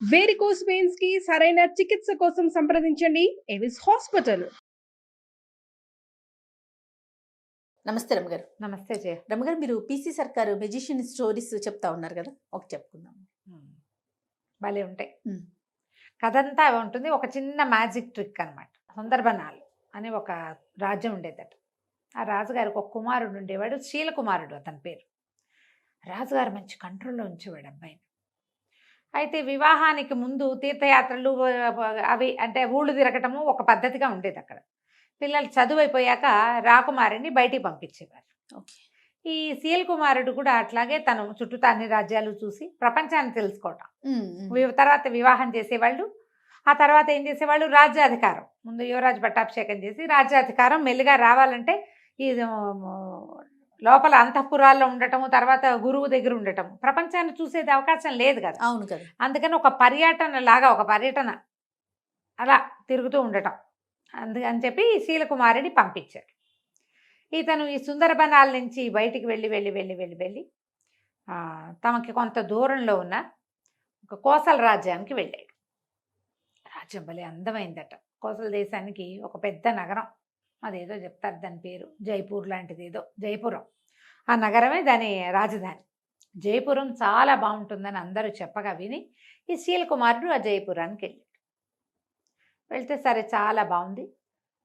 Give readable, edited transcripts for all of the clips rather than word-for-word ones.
Varicose veins కి సరైన చికిత్స కోసం సంప్రదించండి ఎవిస్ హాస్పిటల్. నమస్తే రమగారు. నమస్తే జయ. రమగారు, మీరు పీసీ సర్కారు మెజిషియన్ స్టోరీస్ చెప్తా ఉన్నారు కదా, ఒకటి చెప్పుకుందాం. భలే ఉంటాయి. కథంతా ఉంటుంది. ఒక చిన్న మ్యాజిక్ ట్రిక్ అనమాట. సుందర్బనాలు అని ఒక రాజ్యం ఉండేదట. ఆ రాజుగారికి ఒక కుమారుడు ఉండేవాడు, శీలకుమారుడు అతని పేరు. రాజుగారు మంచి కంట్రోల్లో ఉంచేవాడు అబ్బాయిని. అయితే వివాహానికి ముందు తీర్థయాత్రలు అవి అంటే ఊళ్ళు తిరగటము ఒక పద్ధతిగా ఉండేది అక్కడ. పిల్లలు చదువు అయిపోయాక రాకుమారిని బయటికి పంపించేవారు. ఓకే. ఈ సీఎల్ కుమారుడు కూడా అట్లాగే తను చుట్టూ అన్ని రాజ్యాలు చూసి ప్రపంచాన్ని తెలుసుకోవటం. తర్వాత వివాహం చేసేవాళ్ళు. ఆ తర్వాత ఏం చేసేవాళ్ళు, రాజ్యాధికారం. ముందు యువరాజు పట్టాభిషేకం చేసి రాజ్యాధికారం మెల్లిగా రావాలంటే ఈ లోపల అంతఃపురాల్లో ఉండటము, తర్వాత గురువు దగ్గర ఉండటము, ప్రపంచాన్ని చూసేది అవకాశం లేదు కదా. అవును కదా. అందుకని ఒక పర్యటన అలా తిరుగుతూ ఉండటం. అందుకని చెప్పి శీలకుమారిని పంపించాడు. ఇతను ఈ సుందరబనాల నుంచి బయటికి వెళ్ళి తమకి కొంత దూరంలో ఉన్న ఒక కోసల రాజ్యానికి వెళ్ళాడు. రాజ్యం భలే అందమైందట. కోసల దేశానికి ఒక పెద్ద నగరం, అదేదో చెప్తారు దాని పేరు, జైపూర్ లాంటిది ఏదో, జైపురం. ఆ నగరమే దాని రాజధాని. జైపురం చాలా బాగుంటుందని అందరూ చెప్పగా విని ఈ శీలకుమారుడు ఆ జైపురానికి వెళ్ళాడు. వెళ్తే సరే చాలా బాగుంది.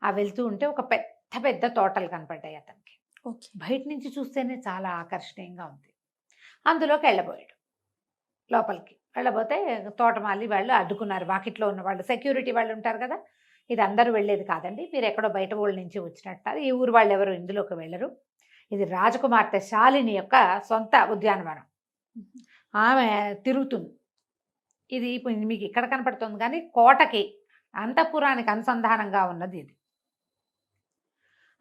ఆ వెళ్తూ ఉంటే ఒక పెద్ద పెద్ద తోటలు కనపడ్డాయి అతనికి. ఓకే. బయట నుంచి చూస్తేనే చాలా ఆకర్షణీయంగా ఉంది. అందులోకి వెళ్ళబోయాడు. లోపలికి వెళ్ళబోతే తోటమాలి వాళ్ళు అడ్డుకున్నారు. వాకిట్లో ఉన్న వాళ్ళు, సెక్యూరిటీ వాళ్ళు ఉంటారు కదా, ఇది అందరూ వెళ్ళేది కాదండి, మీరు ఎక్కడో బయట ఊళ్ళ నుంచి వచ్చినట్టు, ఈ ఊరు వాళ్ళు ఎవరు ఇందులోకి వెళ్ళరు, ఇది రాజకుమార్తె శాలిని యొక్క సొంత ఉద్యానవనం, ఆమె తిరుగుతుంది, ఇది ఇప్పుడు మీకు ఇక్కడ కనపడుతుంది కానీ కోటకి అంతఃపురానికి అనుసంధానంగా ఉన్నది ఇది.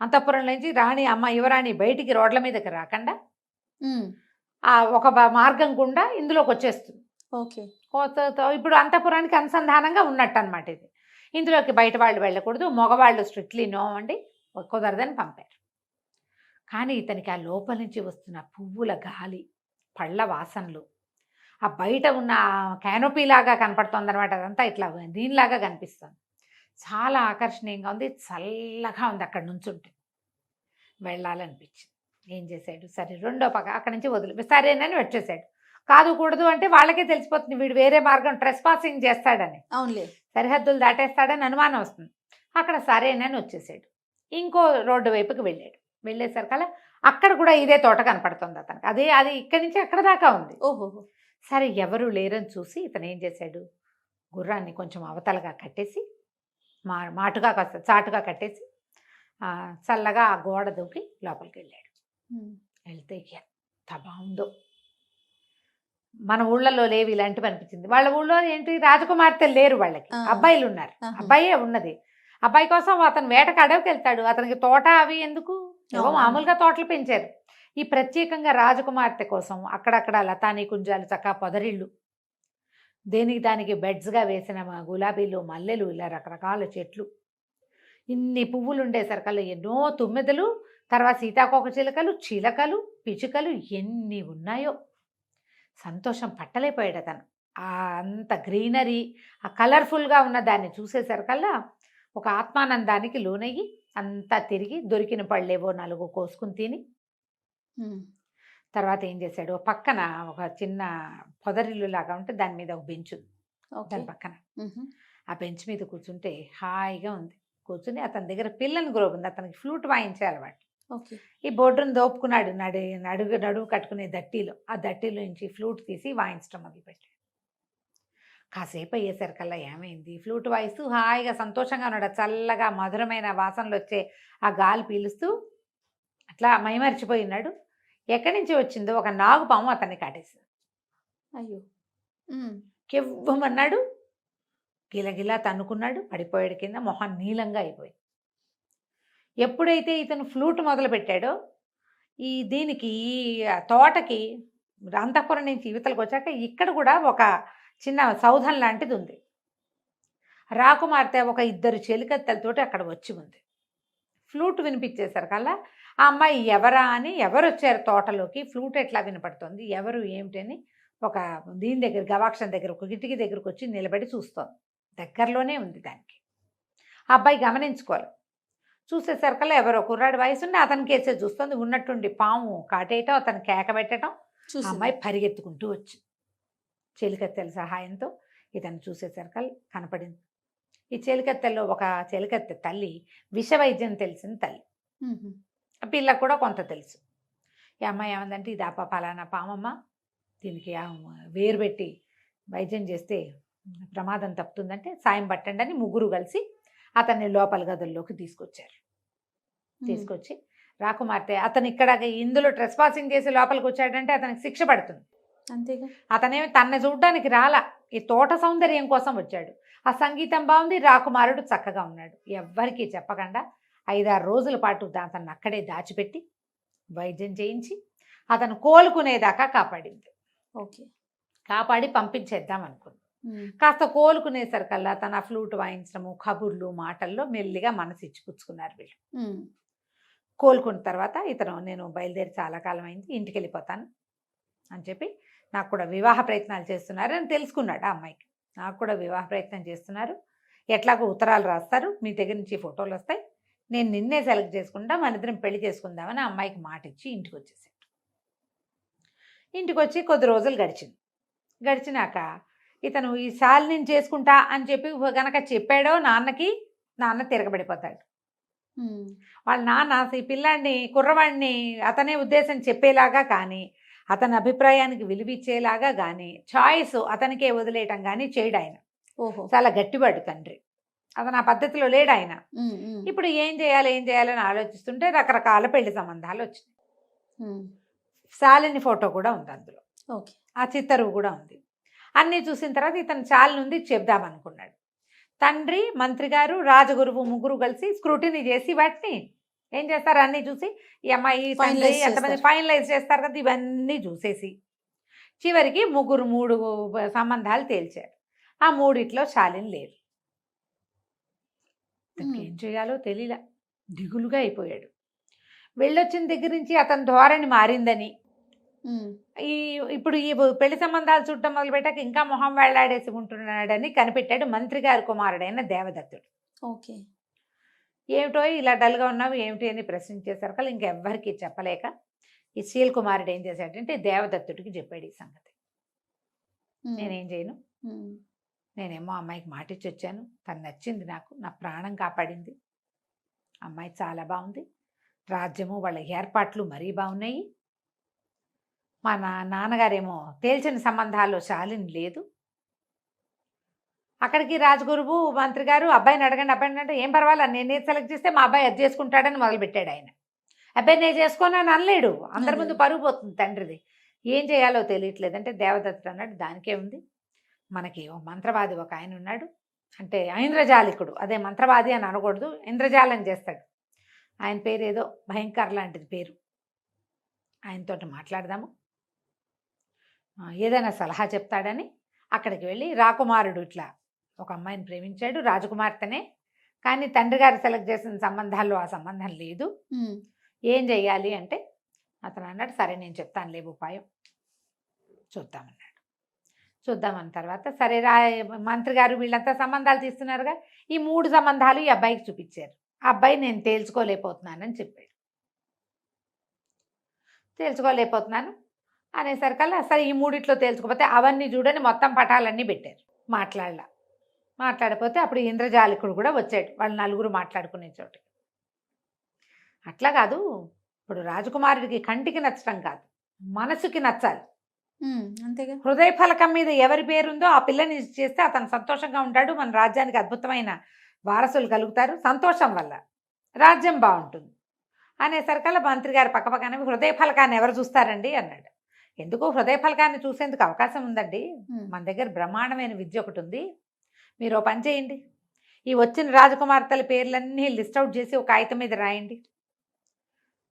అంతఃపురం నుంచి రాణి అమ్మ యువరాణి బయటికి రోడ్ల మీదకి రాకుండా ఆ ఒక మార్గం గుండా ఇందులోకి వచ్చేస్తుంది. ఓకే. ఇప్పుడు అంతఃపురానికి అనుసంధానంగా ఉన్నట్టు అనమాట ఇది. ఇందులోకి బయట వాళ్ళు వెళ్ళకూడదు, మగవాళ్ళు స్ట్రిక్ట్లీ నో అండి, కుదరదని పంపారు. కానీ ఇతనికి ఆ లోపల నుంచి వస్తున్న పువ్వుల గాలి, పళ్ళ వాసనలు, ఆ బయట ఉన్న క్యానోపీ లాగా కనపడుతుంది అనమాట, అదంతా ఇట్లా దీనిలాగా కనిపిస్తుంది, చాలా ఆకర్షణీయంగా ఉంది, చల్లగా ఉంది. అక్కడ నుంచుంటే వెళ్ళాలనిపించింది. ఏం చేశాడు, సరే రెండో పక్క అక్కడి నుంచి వదిలి సరేనని వచ్చేసాడు. కాదు కూడదు అంటే వాళ్ళకే తెలిసిపోతుంది వీడు వేరే మార్గం ట్రెస్ పాసింగ్ చేస్తాడని, అవునులే, సరిహద్దులు దాటేస్తాడని అనుమానం వస్తుంది. అక్కడ సరేనని వచ్చేసాడు. ఇంకో రోడ్డు వైపుకి వెళ్ళాడు. వెళ్ళేసరికల్లా అక్కడ కూడా ఇదే తోట కనపడుతుంది అతనికి. అది ఇక్కడి నుంచి అక్కడ దాకా ఉంది. ఓహో. సరే ఎవరు లేరని చూసి ఇతను ఏం చేశాడు, గుర్రాన్ని కొంచెం అవతలగా కట్టేసి మాటుగా కాస్త చాటుగా కట్టేసి చల్లగా ఆ గోడ దూకి లోపలికి వెళ్ళాడు. వెళ్తే ఎంత బాగుందో, మన ఊళ్ళలో లేవు ఇలాంటివి అనిపించింది. వాళ్ళ ఊళ్ళో ఏంటి, రాజకుమార్తెలు లేరు, వాళ్ళకి అబ్బాయిలు ఉన్నారు, అబ్బాయే ఉన్నది. అబ్బాయి కోసం అతను వేటకు అడవికి వెళ్తాడు. అతనికి తోట అవి ఎందుకు, ఏవో మామూలుగా తోటలు పెంచారు. ఈ ప్రత్యేకంగా రాజకుమార్తె కోసం అక్కడక్కడ లతానీ కుంజాలు, చక్కగా పొదరిళ్ళు, దేనికి దానికి బెడ్స్గా వేసిన గులాబీలు, మల్లెలు, ఇలా రకరకాల చెట్లు, ఇన్ని పువ్వులు ఉండేసరికల్లా ఎన్నో తుమ్మెదలు, తర్వాత సీతాకోక చిలకలు, పిచుకలు ఎన్ని ఉన్నాయో. సంతోషం పట్టలేపోయాడు అతను. అంత గ్రీనరీ, ఆ కలర్ఫుల్గా ఉన్న దాన్ని చూసేసరికల్లా ఒక ఆత్మానందానికి లోనయ్యి అంతా తిరిగి దొరికిన పళ్ళేవో 4 కోసుకుని తిని, తర్వాత ఏం చేశాడు, పక్కన ఒక చిన్న పొదరిల్లు లాగా ఉంటే దాని మీద ఒక బెంచ్ ఉంది, దాని పక్కన ఆ బెంచ్ మీద కూర్చుంటే హాయిగా ఉంది. కూర్చుని అతని దగ్గర పిల్లని గ్రోబ్ ఉంది, అతనికి ఫ్లూట్ వాయించే అలవాటు. ఈ బోర్డును దోపుకున్నాడు, నడువు కట్టుకునే దట్టీలో, ఆ దట్టీలో నుంచి ఫ్లూట్ తీసి వాయించడం మొదలుపెట్టాడు. కాసేపు అయ్యేసరికల్లా ఏమైంది, ఫ్లూట్ వాయిస్తూ హాయిగా సంతోషంగా ఉన్నాడు. చల్లగా మధురమైన వాసనలు వచ్చే ఆ గాలి పీలుస్తూ అట్లా మైమరిచిపోయి ఉన్నాడు. ఎక్కడి నుంచి వచ్చిందో ఒక నాగుపాము అతన్ని కాటేసింది. అయ్యో. కెవ్వమన్నాడు, గిలగిలా తన్నుకున్నాడు, పడిపోయాడు కింద, మొహం నీలంగా అయిపోయింది. ఎప్పుడైతే ఇతను ఫ్లూట్ మొదలు పెట్టాడో, దీనికి తోటకి అంతఃపురం నుంచి యువతలకు వచ్చాక ఇక్కడ కూడా ఒక చిన్న సౌధం లాంటిది ఉంది. రాకుమార్తె ఒక 2 చెలికత్తెలతోటి అక్కడ వచ్చి ఉంది. ఫ్లూట్ వినిపించేసరికల్లా ఆ అమ్మాయి ఎవరా అని, ఎవరు వచ్చారు తోటలోకి, ఫ్లూట్ ఎట్లా వినపడుతుంది, ఎవరు ఏమిటని ఒక దీని దగ్గర గవాక్షం దగ్గర ఒక కిటికీ దగ్గరకు వచ్చి నిలబడి చూస్తోంది. దగ్గరలోనే ఉంది దానికి. ఆ అబ్బాయి గమనించుకోవాలి. చూసేసరికల్లా ఎవరో కుర్రాడి వయసుండి అతని కేసే చూస్తుంది. ఉన్నట్టుండి పాము కాటేయటం, అతను కేక పెట్టడం, ఆ అమ్మాయి పరిగెత్తుకుంటూ వచ్చి చెలికత్తెల సహాయంతో ఇతను చూసేసరికల్ కనపడింది. ఈ చెలికత్తెల్లో ఒక చెలికత్తె తల్లి విష వైద్యం తెలిసిన తల్లి. ఆ పిల్లకు కూడా కొంత తెలుసు. ఈ అమ్మాయి ఏమందంటే, ఇది పలానా పామమ్మ, దీనికి వేరు పెట్టి వైద్యం చేస్తే ప్రమాదం తప్పుతుందంటే సాయం పట్టండి అని ముగ్గురు కలిసి అతన్ని లోపల గదుల్లోకి తీసుకొచ్చారు. తీసుకొచ్చి రాకుమార్తె అతను ఇక్కడ ఇందులో ట్రెస్ పాసింగ్ చేసి లోపలికి వచ్చాడంటే అతనికి శిక్ష పడుతుంది. అంతేగా. అతనేమి తన్ను చూడడానికి రాలా, ఈ తోట సౌందర్యం కోసం వచ్చాడు. ఆ సంగీతం బాగుంది, రాకుమారుడు చక్కగా ఉన్నాడు. ఎవ్వరికీ చెప్పకుండా 5-6 రోజుల పాటు అతన్ని అక్కడే దాచిపెట్టి వైద్యం చేయించి అతను కోలుకునేదాకా కాపాడింది. ఓకే. కాపాడి పంపించేద్దాం అనుకుంది. కాస్త కోలుకునేసరికల్లా తన ఫ్లూట్ వాయించడము, కబుర్లు, మాటల్లో మెల్లిగా మనసు ఇచ్చిపుచ్చుకున్నారు వీళ్ళు. కోలుకున్న తర్వాత ఇతను, నేను బయలుదేరి చాలా కాలం అయింది, ఇంటికి వెళ్ళిపోతాను అని చెప్పి, నాకు కూడా వివాహ ప్రయత్నాలు చేస్తున్నారు అని తెలుసుకున్నాడు ఆ అమ్మాయికి. నాకు కూడా వివాహ ప్రయత్నం చేస్తున్నారు, ఎట్లాగో ఉత్తరాలు రాస్తారు, మీ దగ్గర నుంచి ఫోటోలు వస్తాయి, నేను నిన్నే సెలెక్ట్ చేసుకుంటా, మన ఇద్దరం పెళ్లి చేసుకుందామని ఆ అమ్మాయికి మాట ఇచ్చి ఇంటికి వచ్చేసాడు. ఇంటికి వచ్చి కొద్ది రోజులు గడిచినాక ఇతను ఈ శాలిని చేసుకుంటా అని చెప్పి గనక చెప్పాడో నాన్న తిరగబడిపోతాడు. వాళ్ళ నాన్న ఈ పిల్లాడిని, కుర్రవాడిని అతనే ఉద్దేశం చెప్పేలాగా కానీ, అతని అభిప్రాయానికి విలువిచ్చేలాగా కానీ, చాయిస్ అతనికే వదిలేయటం కానీ చేయడు ఆయన. ఓహో. చాలా గట్టివాడు తండ్రి. అతను ఆ పద్ధతిలో లేడు ఆయన. ఇప్పుడు ఏం చేయాలని ఆలోచిస్తుంటే రకరకాల పెళ్లి సంబంధాలు వచ్చినాయి. శాలిని ఫోటో కూడా ఉంది అందులో. ఓకే. ఆ చిత్తరువు కూడా ఉంది. అన్నీ చూసిన తర్వాత ఇతను శాలిని ఉంది చెప్దామనుకున్నాడు. తండ్రి, మంత్రి గారు, రాజగురువు ముగ్గురు కలిసి స్క్రూటినీ చేసి వాటిని ఏం చేస్తారు, అన్నీ చూసి ఈ అమ్మాయి తండ్రి ఎంతమంది ఫైనలైజ్ చేస్తారు కదా, ఇవన్నీ చూసేసి చివరికి 3 సంబంధాలు తేల్చారు. ఆ 3 శాలిని లేదు. ఏం చేయాలో తెలియలా, దిగులుగా అయిపోయాడు. వెళ్ళొచ్చిన దగ్గర నుంచి అతని ధోరణి మారిందని, ఇప్పుడు ఈ పెళ్లి సంబంధాలు చూడటం మొదలుపెట్టాక ఇంకా మొహం వేళ్లాడేసి ఉంటున్నాడని కనిపెట్టాడు మంత్రి గారి కుమారుడైన దేవదత్తుడు. ఓకే. ఏమిటో ఇలా డల్గా ఉన్నావు ఏమిటి అని ప్రశ్నించేసరికి ఇంకెవ్వరికి చెప్పలేక ఈ శీల్ కుమారుడు ఏం చేశాడంటే దేవదత్తుడికి చెప్పాడు ఈ సంగతి. నేనేం చేయను, నేనేమో అమ్మాయికి మాటిచ్చి వచ్చాను, తను నచ్చింది నాకు, నా ప్రాణం కాపాడింది, అమ్మాయి చాలా బాగుంది, రాజ్యము వాళ్ళ ఏర్పాట్లు మరీ బాగున్నాయి, మా నాన్నగారేమో తేల్చిన సంబంధాల్లో శాలిని లేదు. అక్కడికి రాజగురువు మంత్రి గారు అబ్బాయిని అడగండి అంటే ఏం పర్వాలేదు, నేనే సెలెక్ట్ చేస్తే మా అబ్బాయి అది చేసుకుంటాడని మొదలుపెట్టాడు ఆయన. అబ్బాయి నేను చేసుకోనని అనలేడు, అందరి ముందు పరుగు పోతుంది తండ్రిది. ఏం చేయాలో తెలియట్లేదు అంటే దేవదత్తుడు అన్నాడు, దానికే ఉంది, మనకి ఓ మంత్రవాది ఒక ఆయన ఉన్నాడు, అంటే ఇంద్రజాలికుడు, అదే మంత్రవాది అని అనకూడదు, ఇంద్రజాలం చేస్తాడు, ఆయన పేరు ఏదో భయంకర్ లాంటిది పేరు, ఆయనతోటి మాట్లాడదాము, ఏదైనా సలహా చెప్తాడని అక్కడికి వెళ్ళి, రాకుమారుడు ఇట్లా ఒక అమ్మాయిని ప్రేమించాడు, రాజకుమార్తెనే, కానీ తండ్రి గారు సెలెక్ట్ చేసిన సంబంధాల్లో ఆ సంబంధం లేదు, ఏం చెయ్యాలి అంటే అతను అన్నాడు, సరే నేను చెప్తాను లేవు ఉపాయం, చూద్దామన్నాడు. చూద్దామన్న తర్వాత సరే మంత్రి గారు వీళ్ళంతా సంబంధాలు తీస్తున్నారుగా, ఈ 3 సంబంధాలు ఈ అబ్బాయికి చూపించారు. ఆ అబ్బాయి నేను తేల్చుకోలేకపోతున్నానని చెప్పాడు. తేల్చుకోలేకపోతున్నాను అనేసరికల్లా సరే ఈ 3 తేల్చుకోకపోతే అవన్నీ చూడని మొత్తం పటాలన్నీ పెట్టారు. మాట్లాడకపోతే అప్పుడు ఇంద్రజాలికుడు కూడా వచ్చాడు, వాళ్ళు 4 మాట్లాడుకునే చోటు. అట్లా కాదు, ఇప్పుడు రాజకుమారుడికి కంటికి నచ్చటం కాదు, మనసుకి నచ్చాలి. అంతేగా. హృదయ ఫలకం మీద ఎవరి పేరుందో ఆ పిల్లని చేస్తే అతను సంతోషంగా ఉంటాడు, మన రాజ్యానికి అద్భుతమైన వారసులు కలుగుతారు, సంతోషం వల్ల రాజ్యం బాగుంటుంది అనేసరికల్లా మంత్రి గారు పక్కపక్కనే హృదయ ఫలకాన్ని ఎవరు చూస్తారండి అన్నాడు. ఎందుకు హృదయ ఫలకాన్ని చూసేందుకు అవకాశం ఉందండి, మన దగ్గర బ్రహ్మాండమైన విద్య ఒకటి ఉంది, మీరు ఓ పని చేయండి, ఈ వచ్చిన రాజకుమార్తెల పేర్లన్నీ లిస్ట్ అవుట్ చేసి ఒక కాగితం మీద రాయండి,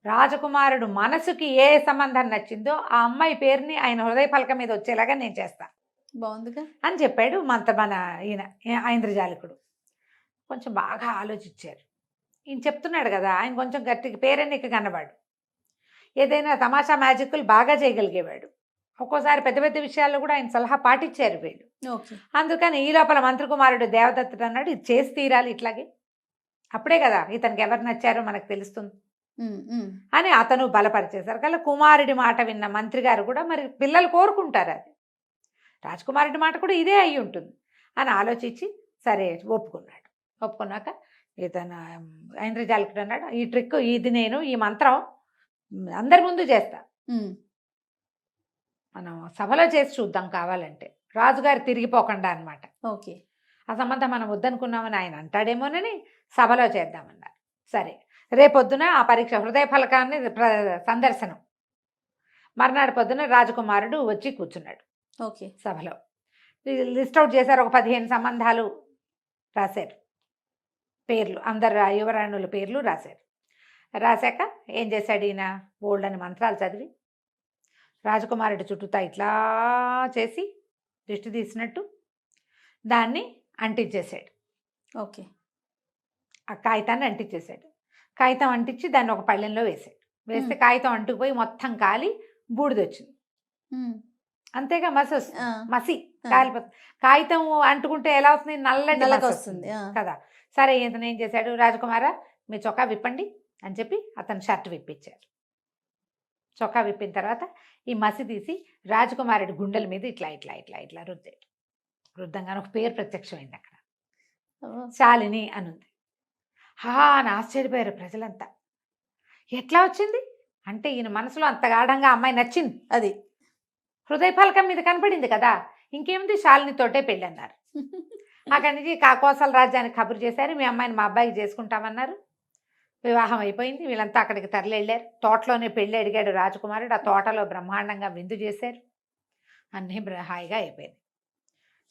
రాజకుమారుడు మనసుకి ఏ సంబంధం నచ్చిందో ఆ అమ్మాయి పేరుని ఆయన హృదయ ఫలకం మీద వచ్చేలాగా నేను చేస్తాను, బాగుందిగా అని చెప్పాడు మన ఈయన ఇంద్రజాలికుడు. కొంచెం బాగా ఆలోచించారు. ఈయన చెప్తున్నాడు కదా, ఆయన కొంచెం గట్టిగా పేరెన్నిక కన్నవాడు, ఏదైనా తమాషా మ్యాజిక్లు బాగా చేయగలిగేవాడు, ఒక్కోసారి పెద్ద పెద్ద విషయాల్లో కూడా ఆయన సలహా పాటించారు వీళ్ళు. ఓకే. అందుకని ఈ లోపల మంత్రి కుమారుడు దేవదత్తుడు అన్నాడు, ఇది చేసి తీరాలి ఇట్లాగే, అప్పుడే కదా ఇతనికి ఎవరు నచ్చారో మనకు తెలుస్తుంది అని అతను బలపరిచేశారు. కల్లా కుమారుడి మాట విన్న మంత్రి గారు కూడా మరి పిల్లలు కోరుకుంటారు, అది రాజకుమారుడి మాట కూడా ఇదే అయి ఉంటుంది అని ఆలోచించి సరే ఒప్పుకున్నాడు. ఒప్పుకున్నాక ఇతను ఐంద్రజాలికుడు అన్నాడు, ఈ ట్రిక్ ఇది నేను ఈ మంత్రం అందరి ముందు చేస్తా, మనం సభలో చేసి చూద్దాం కావాలంటే, రాజుగారు తిరిగిపోకుండా అనమాట. ఓకే. ఆ సంబంధం మనం వద్దనుకున్నామని ఆయన అంటాడేమోనని సభలో చేద్దామన్నారు. సరే రేపొద్దున ఆ పరీక్ష హృదయ ఫలకాన్ని సందర్శనం. మర్నాడు పొద్దున రాజకుమారుడు వచ్చి కూర్చున్నాడు ఓకే. సభలో. లిస్ట్ అవుట్ చేశారు, ఒక 15 సంబంధాలు రాశారు, పేర్లు అందరు యువరాణుల పేర్లు రాశారు. రాశాక ఏం చేశాడు ఈయన, బోల్డ్ అని మంత్రాలు చదివి రాజకుమారుడి చుట్టూతా ఇట్లా చేసి దిష్టి తీసినట్టు దాన్ని అంటించేసాడు. ఓకే. ఆ కాగితాన్ని అంటించేసాడు. కాగితం అంటించి దాన్ని ఒక పళ్ళెంలో వేసాడు. వేస్తే కాగితం అంటుకుపోయి మొత్తం కాలి బూడిదొచ్చింది. అంతేగా మసి వస్తుంది, మసి కాలిపోతుంది. కాగితం అంటుకుంటే ఎలా వస్తుంది, నల్లటి మసి వస్తుంది కదా. సరే ఇతను ఏం చేశాడు, రాజకుమారా మీ చొక్కా విప్పండి అని చెప్పి అతను షర్ట్ విప్పించారు. చొక్కా విప్పిన తర్వాత ఈ మసి తీసి రాజకుమారుడి గుండెల మీద ఇట్లా ఇట్లా ఇట్లా ఇట్లా రుద్దాడు. రుద్దంగానే ఒక పేరు ప్రత్యక్షమైంది అక్కడ, శాలిని అనుంది. అని ఆశ్చర్యపోయారు ప్రజలంతా. ఎట్లా వచ్చింది అంటే ఈయన మనసులో అంత గాఢంగా అమ్మాయి నచ్చింది, అది హృదయ ఫలకం మీద కనపడింది కదా, ఇంకేముంది శాలినితోటే పెళ్ళి అన్నారు. అక్కడి నుంచి కాకోసల రాజ్యానికి కబురు చేశారు, మీ అమ్మాయిని మా అబ్బాయికి చేసుకుంటామన్నారు. వివాహం అయిపోయింది, వీళ్ళంతా అక్కడికి తరలి వెళ్ళారు. తోటలోనే పెళ్ళి అడిగాడు రాజకుమారుడు, ఆ తోటలో బ్రహ్మాండంగా విందు చేశారు, అన్నీ హాయిగా అయిపోయింది.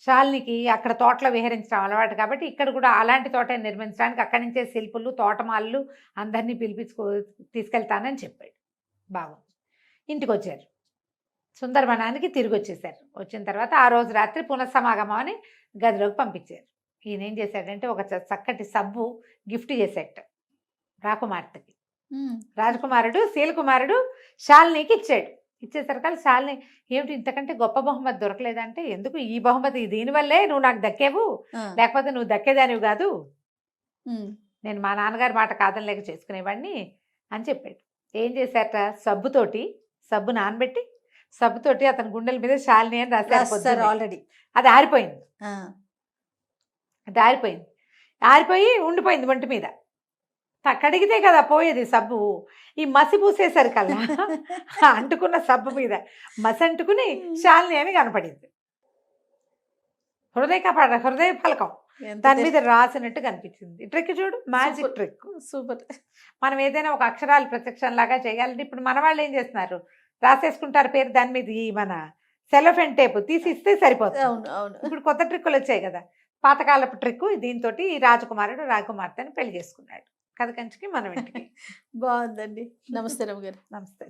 శాలినికి అక్కడ తోటలో విహరించడం అలవాటు కాబట్టి ఇక్కడ కూడా అలాంటి తోట నిర్మించడానికి అక్కడి నుంచే శిల్పులు తోటమాళ్ళు అందరినీ తీసుకెళ్తానని చెప్పాడు. బాగుంది. ఇంటికి వచ్చారు, సుందరవనానికి తిరిగి వచ్చేసారు. వచ్చిన తర్వాత ఆ రోజు రాత్రి పునఃసమాగమం అని గదిలోకి పంపించారు. ఈయన ఏం చేశాడంటే ఒక చక్కటి సబ్బు గిఫ్ట్ చేశాడు రాకుమార్తెకి. రాజకుమారుడు శీలకుమారుడు శాలినికి ఇచ్చాడు. ఇచ్చేసరికి శాలిని ఏమిటి ఇంతకంటే గొప్ప బహుమతి దొరకలేదంటే, ఎందుకు ఈ బహుమతి దీనివల్లే నువ్వు నాకు దక్కేవు, లేకపోతే నువ్వు దక్కేదానివి కాదు, నేను మా నాన్నగారి మాట కాదనలేక చేసుకునేవాడిని అని చెప్పాడు. ఏం చేశారట, సబ్బు నానబెట్టి సబ్బుతోటి అతని గుండెల మీద శాలిని అని రాశారు. ఆల్రెడీ అది ఆరిపోయింది. అది ఆరిపోయి ఉండిపోయింది ఒంటి మీద. కడిగితే కదా పోయేది సబ్బు. ఈ మసి పూసేసరి కల్లా అంటుకున్న సబ్బు మీద మసి అంటుకుని శాలిని అని కనపడింది. హృదయ ఫలకం దాని మీద రాసినట్టు కనిపించింది. ట్రిక్ చూడు, మ్యాజిక్ ట్రిక్, సూపర్. మనం ఏదైనా ఒక అక్షరాలు ప్రత్యక్షం లాగా చేయాలంటే ఇప్పుడు మన వాళ్ళు ఏం చేస్తున్నారు, రాసేసుకుంటారు పేరు దాని మీద, ఈ మన సెలోఫెన్ టేప్ తీసి ఇస్తే సరిపోతుంది. ఇప్పుడు కొత్త ట్రిక్కులు వచ్చాయి కదా, పాతకాలపు ట్రిక్. దీంతో ఈ రాజకుమారుడు రాకుమార్తెని పెళ్లి చేసుకున్నాడు. కథ కంచికి మనం ఇంటికి. బాగుందండి. నమస్తే రమ్య గారు. నమస్తే.